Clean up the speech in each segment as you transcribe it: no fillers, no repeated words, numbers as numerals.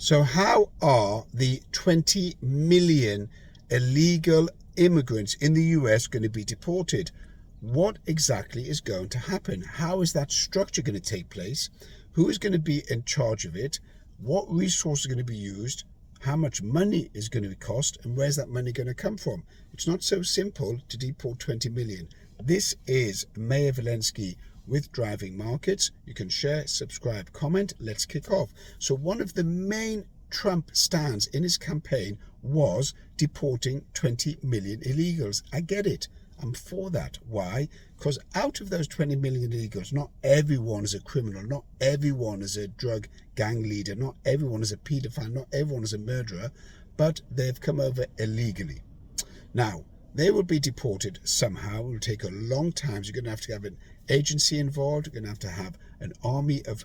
So how are the 20 million illegal immigrants in the US going to be deported? What exactly is going to happen? How is that structure going to take place? Who is going to be in charge of it? What resources are going to be used? How much money is going to cost? And where's that money going to come from? It's not so simple to deport 20 million. This is Mayor Volensky with Driving Markets. You can share, subscribe, comment. Let's kick off. So one of the main Trump stands in his campaign was deporting 20 million illegals. I get it. I'm for that. Why? Because out of those 20 million illegals, not everyone is a criminal, not everyone is a drug gang leader, not everyone is a paedophile, not everyone is a murderer, but they've come over illegally. Now, they will be deported somehow. It will take a long time. So you're going to have an agency involved. You're going to have an army of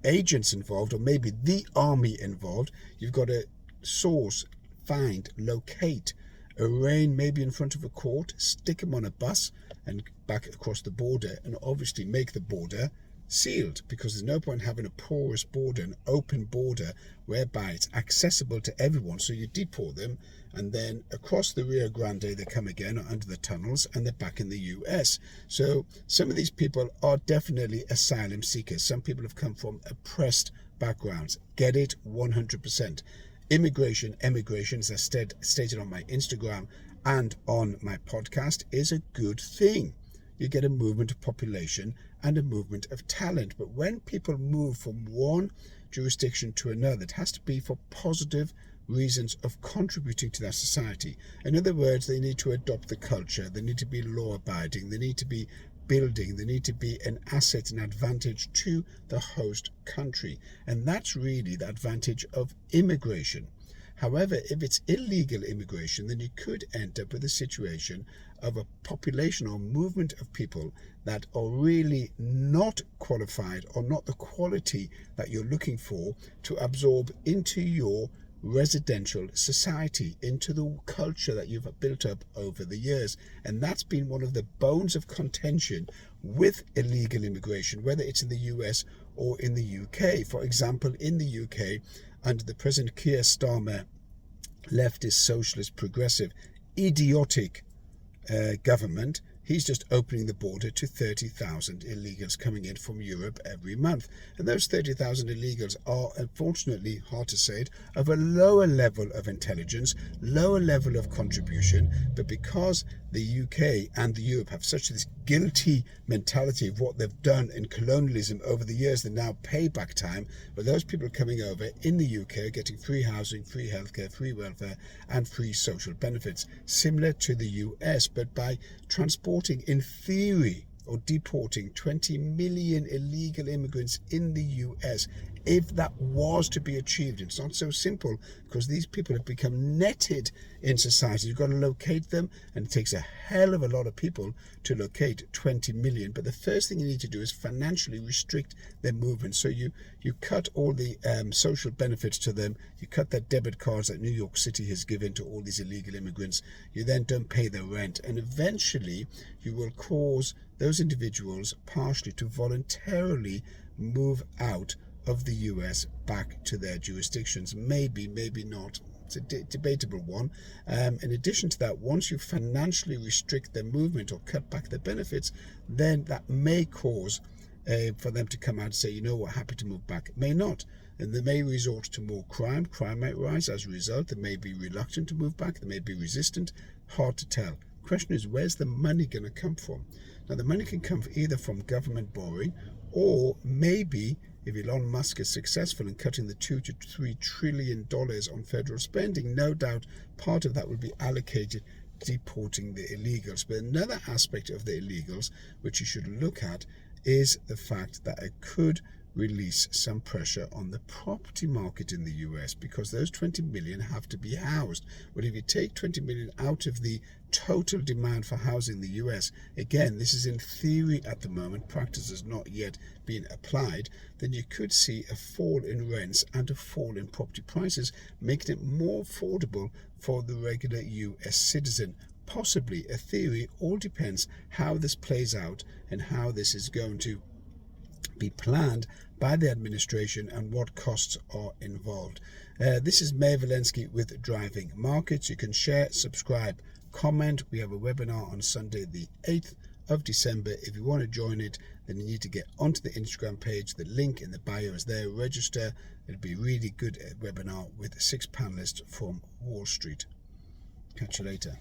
agents involved, or maybe the army involved. You've got to source, find, locate, arraign, maybe in front of a court, stick them on a bus and back across the border, and obviously make the border sealed, because there's no point having a porous border, an open border whereby it's accessible to everyone. So you deport them, and then across the Rio Grande they come again, or under the tunnels, and they're back in the US. So some of these people are definitely asylum seekers. Some people have come from oppressed backgrounds. Get it? 100%. Immigration, emigration, as I stated on my Instagram and on my podcast, is a good thing. You get a movement of population and a movement of talent. But when people move from one jurisdiction to another, it has to be for positive reasons of contributing to that society. In other words, they need to adopt the culture, they need to be law-abiding, they need to be building, they need to be an asset, an advantage to the host country. And that's really the advantage of immigration. However, if it's illegal immigration, then you could end up with a situation of a population or movement of people that are really not qualified, or not the quality that you're looking for to absorb into your residential society, into the culture that you've built up over the years. And that's been one of the bones of contention with illegal immigration, whether it's in the US or in the UK. For example, in the UK, under the President Keir Starmer leftist, socialist, progressive, idiotic government, he's just opening the border to 30,000 illegals coming in from Europe every month. And those 30,000 illegals are, unfortunately, hard to say it, of a lower level of intelligence, lower level of contribution. But because the UK and the Europe have such this guilty mentality of what they've done in colonialism over the years, they're now payback time. But those people coming over in the UK are getting free housing, free healthcare, free welfare, and free social benefits, similar to the US. But by transporting, in theory, or deporting 20 million illegal immigrants in the US, if that was to be achieved, it's not so simple, because these people have become netted in society. You've got to locate them, and it takes a hell of a lot of people to locate 20 million. But the first thing you need to do is financially restrict their movement. So you cut all the social benefits to them. You cut their debit cards that New York City has given to all these illegal immigrants. You then don't pay their rent, and eventually you will cause those individuals partially to voluntarily move out of the US back to their jurisdictions. Maybe, maybe not. It's a debatable one. In addition to that, once you financially restrict their movement or cut back their benefits, then that may cause for them to come out and say, you know what, happy to move back. It may not. And they may resort to more crime. Crime might rise as a result. They may be reluctant to move back. They may be resistant. Hard to tell. The question is, where's the money going to come from? Now, the money can come either from government borrowing, or maybe if Elon Musk is successful in cutting the $2 to $3 trillion on federal spending, no doubt part of that will be allocated deporting the illegals. But another aspect of the illegals, which you should look at, is the fact that it could release some pressure on the property market in the US, because those 20 million have to be housed. But if you take 20 million out of the total demand for housing in the US, again, this is in theory at the moment, practice has not yet been applied, then you could see a fall in rents and a fall in property prices, making it more affordable for the regular US citizen. Possibly a theory. All depends how this plays out and how this is going to be planned by the administration and what costs are involved. This is Meir Walensky with Driving Markets. You can share, subscribe, comment. We have a webinar on Sunday the 8th of December. If you want to join it, then you need to get onto the Instagram page. The link in the bio is there. Register. It'll be a really good webinar with 6 panelists from Wall Street. Catch you later.